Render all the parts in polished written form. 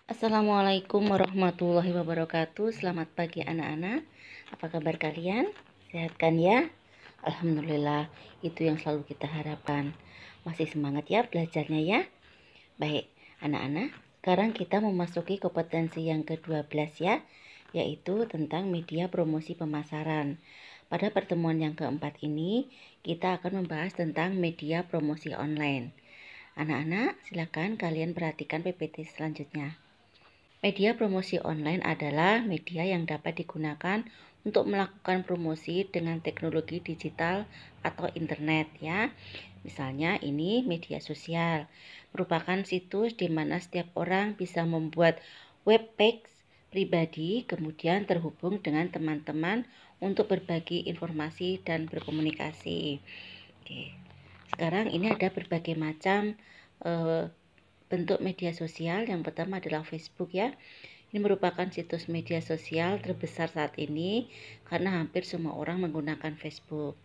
Assalamualaikum warahmatullahi wabarakatuh. Selamat pagi anak-anak. Apa kabar kalian? Sehat kan ya? Alhamdulillah, itu yang selalu kita harapkan. Masih semangat ya belajarnya ya? Baik, anak-anak, sekarang kita memasuki kompetensi yang ke-12 ya, yaitu tentang media promosi pemasaran. Pada pertemuan yang keempat ini, kita akan membahas tentang media promosi online. Anak-anak, silakan kalian perhatikan PPT selanjutnya. Media promosi online adalah media yang dapat digunakan untuk melakukan promosi dengan teknologi digital atau internet ya. Misalnya ini media sosial, merupakan situs di mana setiap orang bisa membuat web page pribadi kemudian terhubung dengan teman-teman untuk berbagi informasi dan berkomunikasi. Oke. Sekarang ini ada berbagai macam bentuk media sosial. Yang pertama adalah Facebook ya. Ini merupakan situs media sosial terbesar saat ini karena hampir semua orang menggunakan Facebook.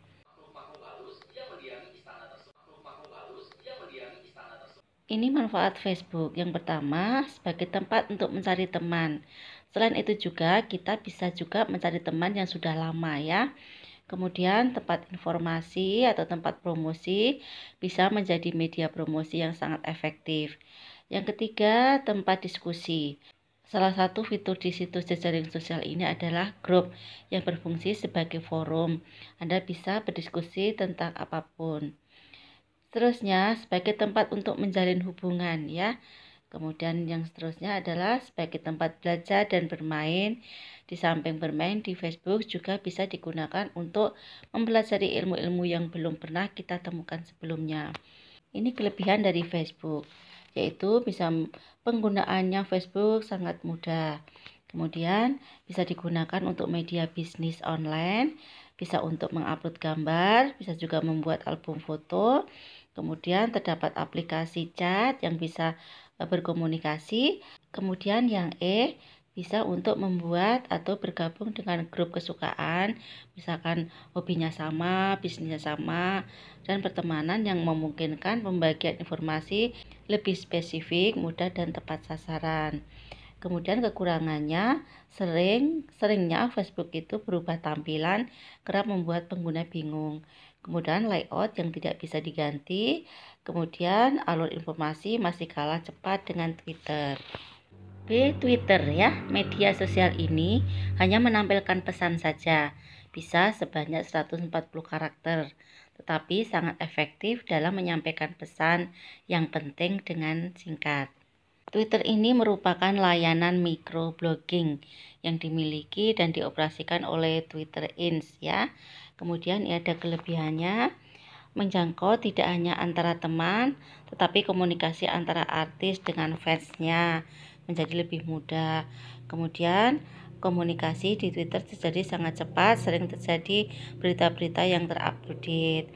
Ini manfaat Facebook. Yang pertama, sebagai tempat untuk mencari teman. Selain itu juga kita bisa juga mencari teman yang sudah lama ya. Kemudian tempat informasi atau tempat promosi bisa menjadi media promosi yang sangat efektif. Yang ketiga, tempat diskusi. Salah satu fitur di situs jejaring sosial ini adalah grup yang berfungsi sebagai forum. Anda bisa berdiskusi tentang apapun. Seterusnya, sebagai tempat untuk menjalin hubungan ya. Kemudian yang seterusnya adalah sebagai tempat belajar dan bermain. Di samping bermain di Facebook juga bisa digunakan untuk mempelajari ilmu-ilmu yang belum pernah kita temukan sebelumnya. Ini kelebihan dari Facebook, yaitu bisa penggunaannya Facebook sangat mudah. Kemudian bisa digunakan untuk media bisnis online, bisa untuk mengupload gambar, bisa juga membuat album foto. Kemudian terdapat aplikasi chat yang bisa berkomunikasi. Kemudian yang bisa untuk membuat atau bergabung dengan grup kesukaan, misalkan hobinya sama, bisnisnya sama, dan pertemanan yang memungkinkan pembagian informasi lebih spesifik, mudah, dan tepat sasaran. Kemudian kekurangannya seringnya Facebook itu berubah tampilan, kerap membuat pengguna bingung. Kemudian layout yang tidak bisa diganti. Kemudian alur informasi masih kalah cepat dengan Twitter. Twitter ya, media sosial ini hanya menampilkan pesan saja, bisa sebanyak 140 karakter, tetapi sangat efektif dalam menyampaikan pesan yang penting dengan singkat. Twitter ini merupakan layanan microblogging yang dimiliki dan dioperasikan oleh Twitter Inc. ya. Kemudian ada kelebihannya, menjangkau tidak hanya antara teman, tetapi komunikasi antara artis dengan fansnya menjadi lebih mudah. Kemudian komunikasi di Twitter terjadi sangat cepat, sering terjadi berita-berita yang terupdate.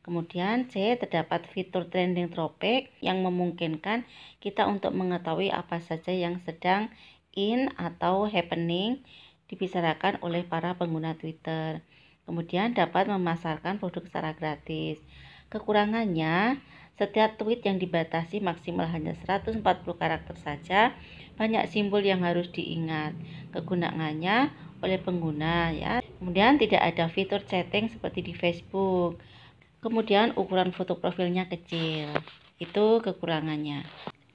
Kemudian C, terdapat fitur trending topic yang memungkinkan kita untuk mengetahui apa saja yang sedang in atau happening dibicarakan oleh para pengguna Twitter. Kemudian dapat memasarkan produk secara gratis. Kekurangannya, setiap tweet yang dibatasi maksimal hanya 140 karakter saja, banyak simbol yang harus diingat. Kegunaannya oleh pengguna ya. Kemudian tidak ada fitur chatting seperti di Facebook. Kemudian ukuran foto profilnya kecil. Itu kekurangannya.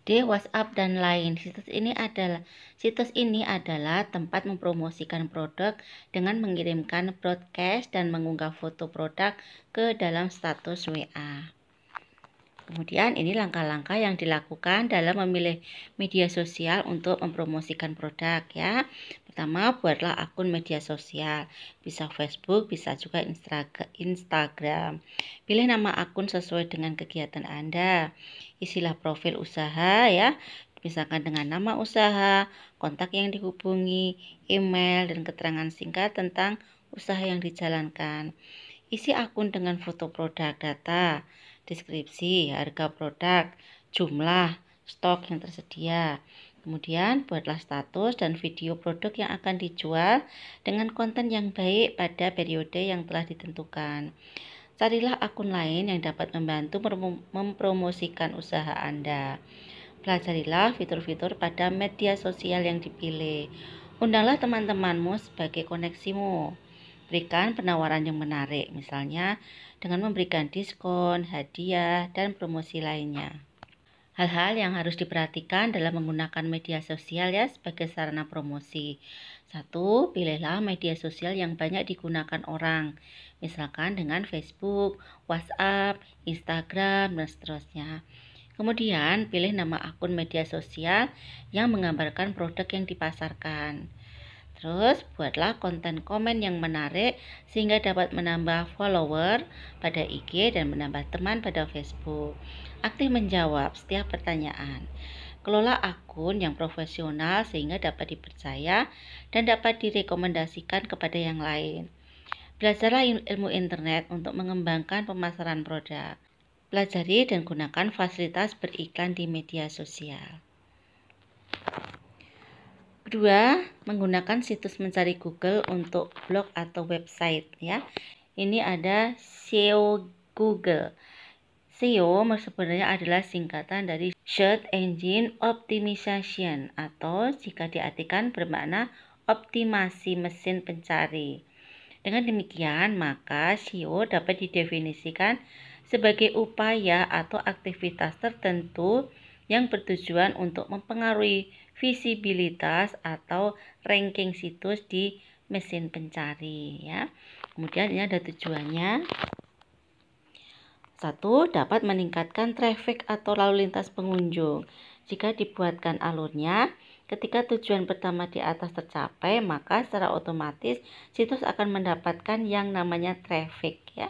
D, WhatsApp dan lain. Situs ini adalah tempat mempromosikan produk dengan mengirimkan broadcast dan mengunggah foto produk ke dalam status WA. Kemudian ini langkah-langkah yang dilakukan dalam memilih media sosial untuk mempromosikan produk ya. Pertama, buatlah akun media sosial. Bisa Facebook, bisa juga Instagram. Pilih nama akun sesuai dengan kegiatan Anda. Isilah profil usaha ya. Misalkan dengan nama usaha, kontak yang dihubungi, email, dan keterangan singkat tentang usaha yang dijalankan. Isi akun dengan foto produk, data, deskripsi, harga produk, jumlah, stok yang tersedia. Kemudian buatlah status dan video produk yang akan dijual dengan konten yang baik pada periode yang telah ditentukan. Carilah akun lain yang dapat membantu mempromosikan usaha Anda. Pelajarilah fitur-fitur pada media sosial yang dipilih. Undanglah teman-temanmu sebagai koneksimu. Berikan penawaran yang menarik, misalnya dengan memberikan diskon, hadiah, dan promosi lainnya. Hal-hal yang harus diperhatikan dalam menggunakan media sosial ya sebagai sarana promosi. 1. Pilihlah media sosial yang banyak digunakan orang, misalkan dengan Facebook, WhatsApp, Instagram, dan seterusnya. Kemudian, pilih nama akun media sosial yang menggambarkan produk yang dipasarkan. Terus, buatlah konten komen yang menarik sehingga dapat menambah follower pada IG dan menambah teman pada Facebook. Aktif menjawab setiap pertanyaan. Kelola akun yang profesional sehingga dapat dipercaya dan dapat direkomendasikan kepada yang lain. Belajarlah ilmu internet untuk mengembangkan pemasaran produk. Pelajari dan gunakan fasilitas beriklan di media sosial. Kedua, menggunakan situs mencari Google untuk blog atau website ya. Ini ada SEO Google. SEO sebenarnya adalah singkatan dari Search Engine Optimization atau jika diartikan bermakna optimasi mesin pencari. Dengan demikian, maka SEO dapat didefinisikan sebagai upaya atau aktivitas tertentu yang bertujuan untuk mempengaruhi visibilitas atau ranking situs di mesin pencari ya. Kemudian ini ada tujuannya. 1. Dapat meningkatkan traffic atau lalu lintas pengunjung. Jika dibuatkan alurnya, ketika tujuan pertama di atas tercapai, maka secara otomatis situs akan mendapatkan yang namanya traffic ya.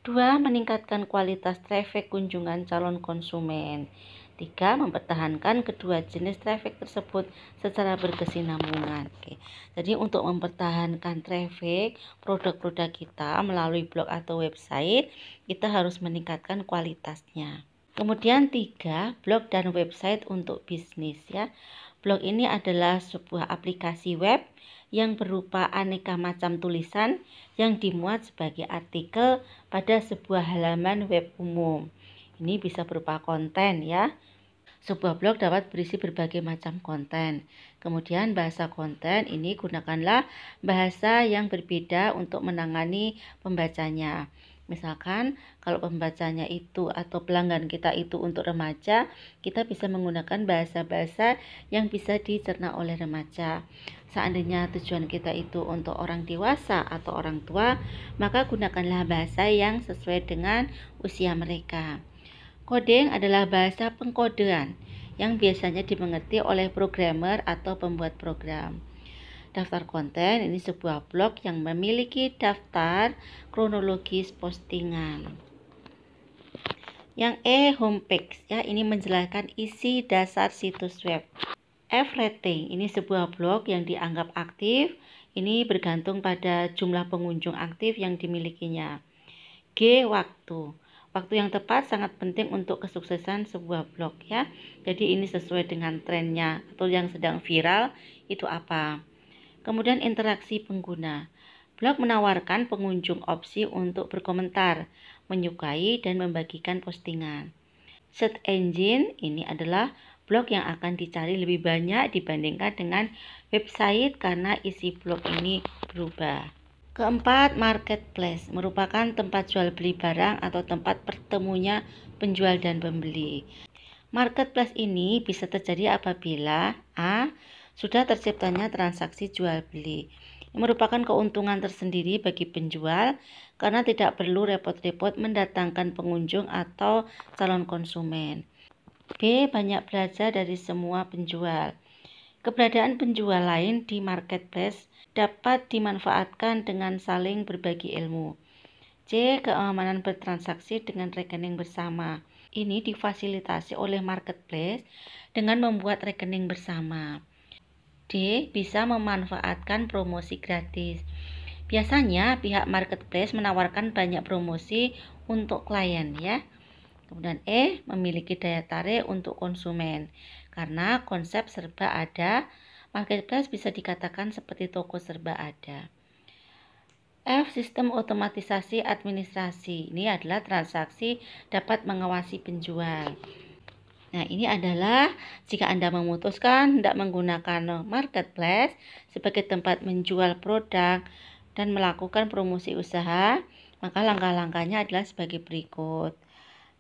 2. Meningkatkan kualitas traffic kunjungan calon konsumen. 3. Mempertahankan kedua jenis traffic tersebut secara berkesinambungan. Oke. Jadi untuk mempertahankan traffic produk-produk kita melalui blog atau website, kita harus meningkatkan kualitasnya. Kemudian 3. Blog dan website untuk bisnis ya. Blog ini adalah sebuah aplikasi web yang berupa aneka macam tulisan yang dimuat sebagai artikel pada sebuah halaman web umum. Ini bisa berupa konten ya. Sebuah blog dapat berisi berbagai macam konten. Kemudian bahasa konten ini gunakanlah bahasa yang berbeda untuk menangani pembacanya. Misalkan kalau pembacanya itu atau pelanggan kita itu untuk remaja, kita bisa menggunakan bahasa-bahasa yang bisa dicerna oleh remaja. Seandainya tujuan kita itu untuk orang dewasa atau orang tua, maka gunakanlah bahasa yang sesuai dengan usia mereka. Coding adalah bahasa pengkodean yang biasanya dimengerti oleh programmer atau pembuat program. Daftar konten ini sebuah blog yang memiliki daftar kronologis postingan. Yang homepage ya, ini menjelaskan isi dasar situs web. F rating ini sebuah blog yang dianggap aktif. Ini bergantung pada jumlah pengunjung aktif yang dimilikinya. G waktu. Waktu yang tepat sangat penting untuk kesuksesan sebuah blog ya. Jadi ini sesuai dengan trennya atau yang sedang viral itu apa. Kemudian interaksi pengguna. Blog menawarkan pengunjung opsi untuk berkomentar, menyukai dan membagikan postingan. Search engine ini adalah blog yang akan dicari lebih banyak dibandingkan dengan website karena isi blog ini berubah. Keempat, marketplace merupakan tempat jual beli barang atau tempat pertemunya penjual dan pembeli. Marketplace ini bisa terjadi apabila A. Sudah terciptanya transaksi jual beli. Ini merupakan keuntungan tersendiri bagi penjual karena tidak perlu repot-repot mendatangkan pengunjung atau calon konsumen. B. Banyak belajar dari semua penjual. Keberadaan penjual lain di marketplace dapat dimanfaatkan dengan saling berbagi ilmu. C. Keamanan bertransaksi dengan rekening bersama. Ini difasilitasi oleh marketplace dengan membuat rekening bersama. D. Bisa memanfaatkan promosi gratis. Biasanya pihak marketplace menawarkan banyak promosi untuk klien ya. Kemudian E. Memiliki daya tarik untuk konsumen. Karena konsep serba ada, marketplace bisa dikatakan seperti toko serba ada. F. Sistem otomatisasi administrasi. Ini adalah transaksi dapat mengawasi penjual. Nah, ini adalah jika Anda memutuskan tidak menggunakan marketplace sebagai tempat menjual produk dan melakukan promosi usaha, maka langkah-langkahnya adalah sebagai berikut.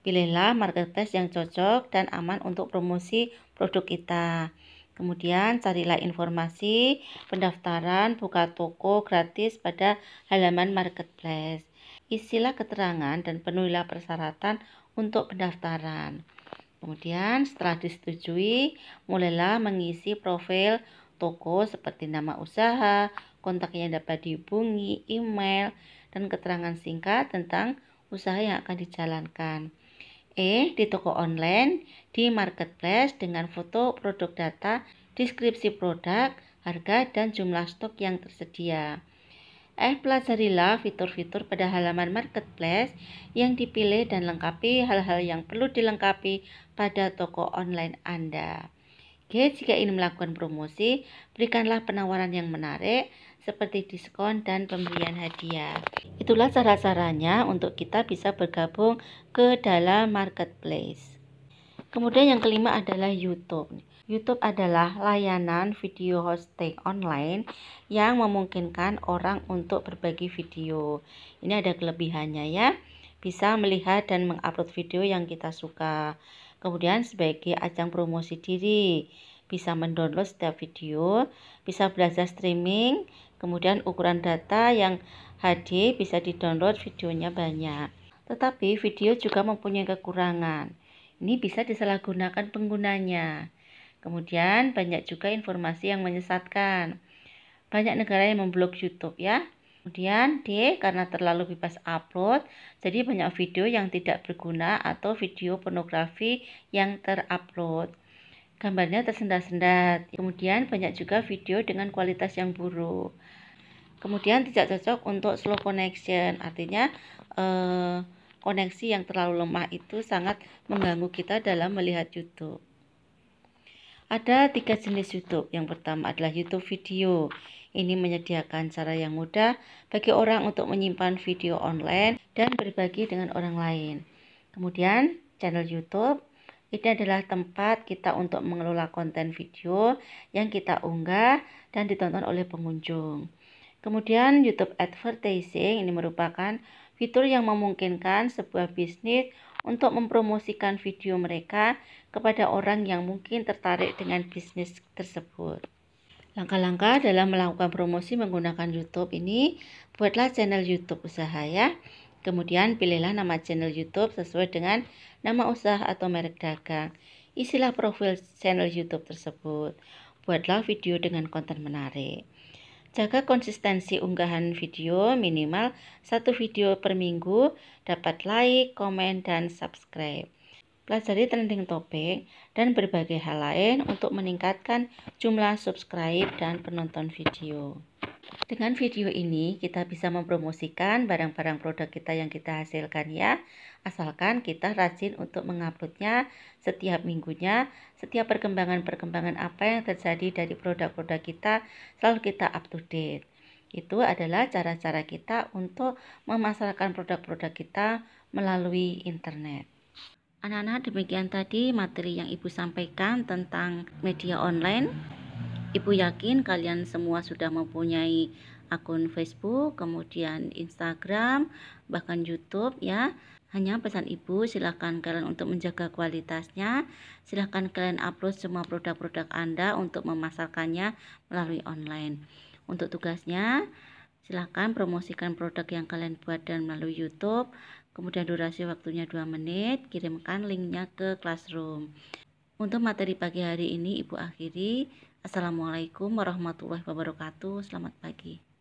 Pilihlah marketplace yang cocok dan aman untuk promosi produk kita. Kemudian carilah informasi pendaftaran buka toko gratis pada halaman marketplace. Isilah keterangan dan penuhilah persyaratan untuk pendaftaran. Kemudian setelah disetujui, mulailah mengisi profil toko seperti nama usaha, kontak yang dapat dihubungi, email, dan keterangan singkat tentang usaha yang akan dijalankan. Di toko online, di marketplace dengan foto produk data, deskripsi produk, harga, dan jumlah stok yang tersedia. Pelajarilah fitur-fitur pada halaman marketplace yang dipilih dan lengkapi hal-hal yang perlu dilengkapi pada toko online Anda. Jika ingin melakukan promosi, berikanlah penawaran yang menarik seperti diskon dan pemberian hadiah. Itulah cara-caranya untuk kita bisa bergabung ke dalam marketplace. Kemudian yang kelima adalah YouTube. YouTube adalah layanan video hosting online yang memungkinkan orang untuk berbagi video. Ini ada kelebihannya ya, bisa melihat dan mengupload video yang kita suka. Kemudian sebagai ajang promosi diri, bisa mendownload setiap video, bisa belajar streaming, kemudian ukuran data yang HD bisa didownload videonya banyak. Tetapi video juga mempunyai kekurangan. Ini bisa disalahgunakan penggunanya. Kemudian banyak juga informasi yang menyesatkan. Banyak negara yang memblok YouTube ya. Kemudian karena terlalu bebas upload, jadi banyak video yang tidak berguna atau video pornografi yang terupload. Gambarnya tersendat-sendat. Kemudian banyak juga video dengan kualitas yang buruk. Kemudian tidak cocok untuk slow connection, artinya koneksi yang terlalu lemah itu sangat mengganggu kita dalam melihat YouTube. Ada 3 jenis YouTube. Yang pertama adalah YouTube video. Ini menyediakan cara yang mudah bagi orang untuk menyimpan video online dan berbagi dengan orang lain. Kemudian channel YouTube. Ini adalah tempat kita untuk mengelola konten video yang kita unggah dan ditonton oleh pengunjung. Kemudian YouTube Advertising ini merupakan fitur yang memungkinkan sebuah bisnis untuk mempromosikan video mereka kepada orang yang mungkin tertarik dengan bisnis tersebut. Langkah-langkah dalam melakukan promosi menggunakan YouTube ini, buatlah channel YouTube usaha ya. Kemudian pilihlah nama channel YouTube sesuai dengan nama usaha atau merek dagang. Isilah profil channel YouTube tersebut. Buatlah video dengan konten menarik. Jaga konsistensi unggahan video, minimal 1 video per minggu, dapat like, komen, dan subscribe. Pelajari trending topik dan berbagai hal lain untuk meningkatkan jumlah subscribe dan penonton video. Dengan video ini kita bisa mempromosikan barang-barang produk kita yang kita hasilkan ya. Asalkan kita rajin untuk menguploadnya setiap minggunya, setiap perkembangan-perkembangan apa yang terjadi dari produk-produk kita selalu kita up to date. Itu adalah cara-cara kita untuk memasarkan produk-produk kita melalui internet. Anak-anak, demikian tadi materi yang Ibu sampaikan tentang media online. Ibu yakin kalian semua sudah mempunyai akun Facebook, kemudian Instagram, bahkan YouTube ya. Hanya pesan Ibu, silakan kalian untuk menjaga kualitasnya. Silakan kalian upload semua produk-produk Anda untuk memasarkannya melalui online. Untuk tugasnya, silakan promosikan produk yang kalian buat dan melalui YouTube. Kemudian durasi waktunya 2 menit, kirimkan linknya ke Classroom. Untuk materi pagi hari ini Ibu akhiri. Assalamualaikum warahmatullahi wabarakatuh. Selamat pagi.